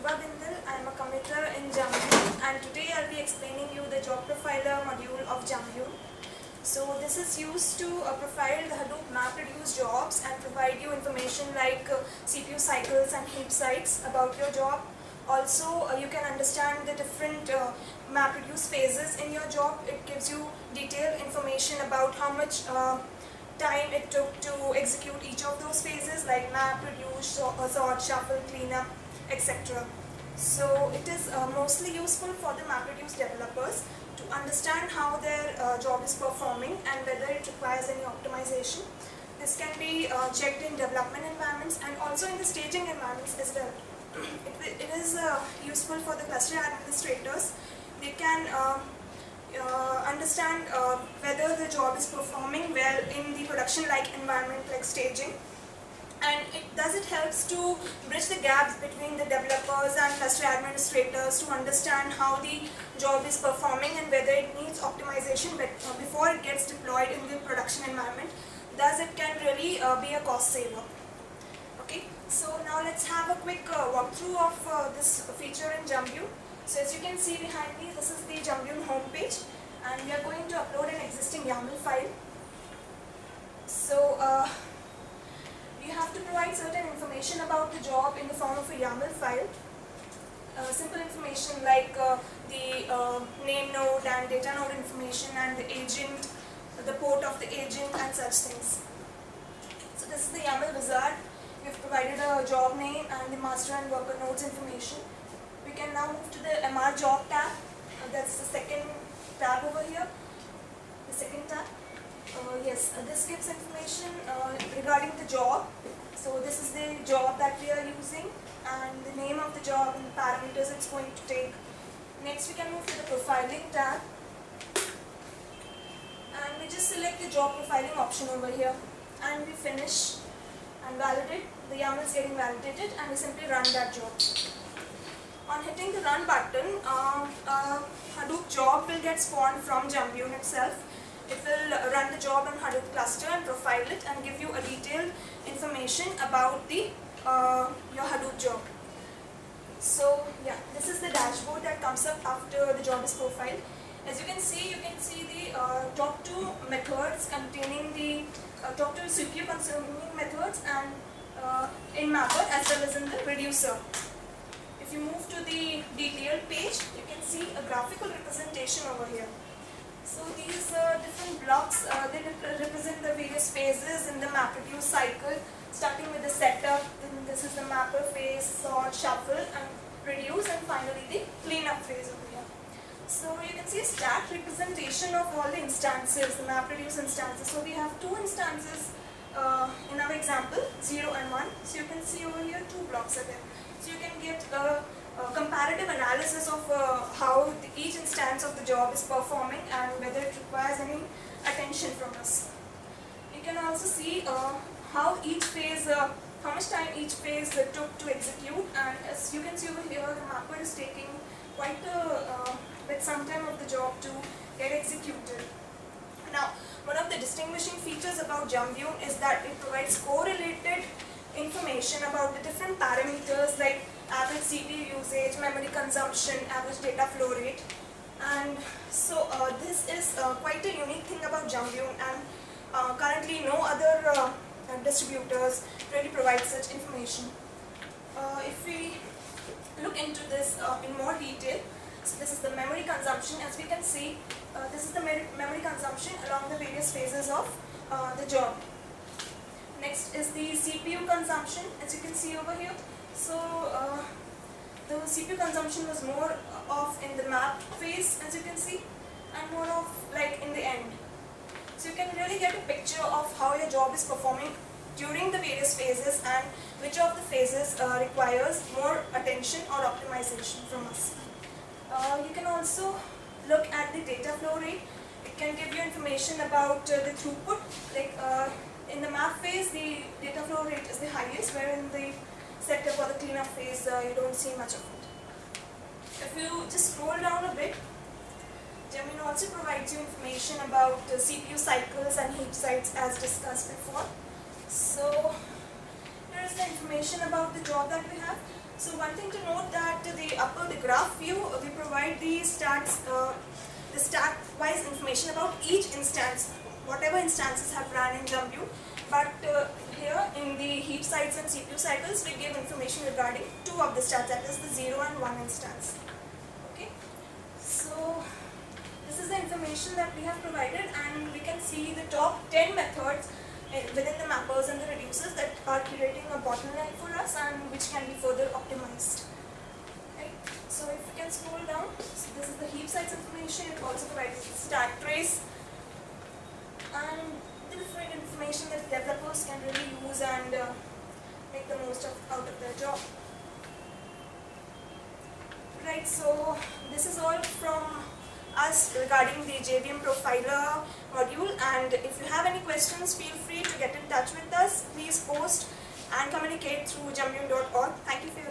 I am a committer in Jumbune, and today I'll be explaining you the job profiler module of Jumbune. So this is used to profile the Hadoop MapReduce jobs and provide you information like CPU cycles and heap sites about your job. Also, you can understand the different MapReduce phases in your job. It gives you detailed information about how much time it took to execute each of those phases, like MapReduce, sort, shuffle, cleanup, etc. So it is mostly useful for the MapReduce developers to understand how their job is performing and whether it requires any optimization. This can be checked in development environments and also in the staging environments as well. It is useful for the cluster administrators. They can understand whether the job is performing well in the production-like environment like staging. And it helps to bridge the gaps between the developers and cluster administrators to understand how the job is performing and whether it needs optimization before it gets deployed in the production environment. Thus, it can really be a cost saver. Okay, so now let's have a quick walkthrough of this feature in Jumbune. So as you can see behind me, this is the Jumbune homepage, and we are going to upload an existing YAML file. So you have to provide certain information about the job in the form of a YAML file. Simple information like the name node and data node information and the agent, the port of the agent and such things. So this is the YAML wizard. We have provided a job name and the master and worker nodes information. We can now move to the MR job tab. That's the second tab over here. The second tab. Yes, this gives information regarding the job. So this is the job that we are using and the name of the job and the parameters it's going to take. Next we can move to the profiling tab, and we just select the job profiling option over here and we finish and validate. The YAML is getting validated and we simply run that job. On hitting the run button, Hadoop job will get spawned from Jumbune itself. It will run the job on Hadoop cluster and profile it and give you a detailed information about the your Hadoop job. So yeah, this is the dashboard that comes up after the job is profiled. As you can see the top two methods containing the top two CPU consuming methods and in Mapper as well as in the reducer. If you move to the detailed page, you can see a graphical representation over here. So these different blocks, they represent the various phases in the MapReduce cycle, starting with the setup. Then this is the mapper phase, sort, shuffle, and reduce, and finally the cleanup phase over here. So you can see a stacked representation of all the instances, the MapReduce instances. So we have two instances in our example, 0 and 1. So you can see over here two blocks are there. So you can get a comparative analysis of how each instance of the job is performing and whether it requires any attention from us. You can also see how each phase, how much time each phase took to execute, and as you can see over here, the mapper is taking quite with some time of the job to get executed. Now, one of the distinguishing features about Jumbune is that it provides correlated information about the different parameters like average CPU usage, memory consumption, average data flow rate. And so this is quite a unique thing about Jumbune, and currently no other distributors really provide such information. If we look into this in more detail, so this is the memory consumption. As we can see, this is the memory consumption along the various phases of the job. Next is the CPU consumption, as you can see over here. So the CPU consumption was more of in the map phase, as you can see, and more of like in the end. So you can really get a picture of how your job is performing during the various phases and which of the phases requires more attention or optimization from us. You can also look at the data flow rate. It can give you information about the throughput. Like in the map phase, the data flow rate is the highest, where in the setup or the cleanup phase, you don't see much of it. If you just scroll down a bit, Jumbune also provides you information about CPU cycles and heap sites as discussed before. So here is the information about the job that we have. So one thing to note that the graph view, we provide the stat-wise information about each instance, whatever instances have run in Jumbune. But here in the heap size and CPU cycles, we give information regarding two of the stats, that is the 0 and 1 instance. Okay, so this is the information that we have provided, and we can see the top 10 methods within the mappers and the reducers that are creating a bottleneck for us and which can be further optimized. Right. So if you can scroll down, so this is the heap size information. It also provides the stack trace and the different information that developers can really use and make the most out of their job. Right, so this is all from us regarding the JVM Profiler module, and if you have any questions, feel free to get in touch with us. Please post and communicate through jumbune.org. Thank you for your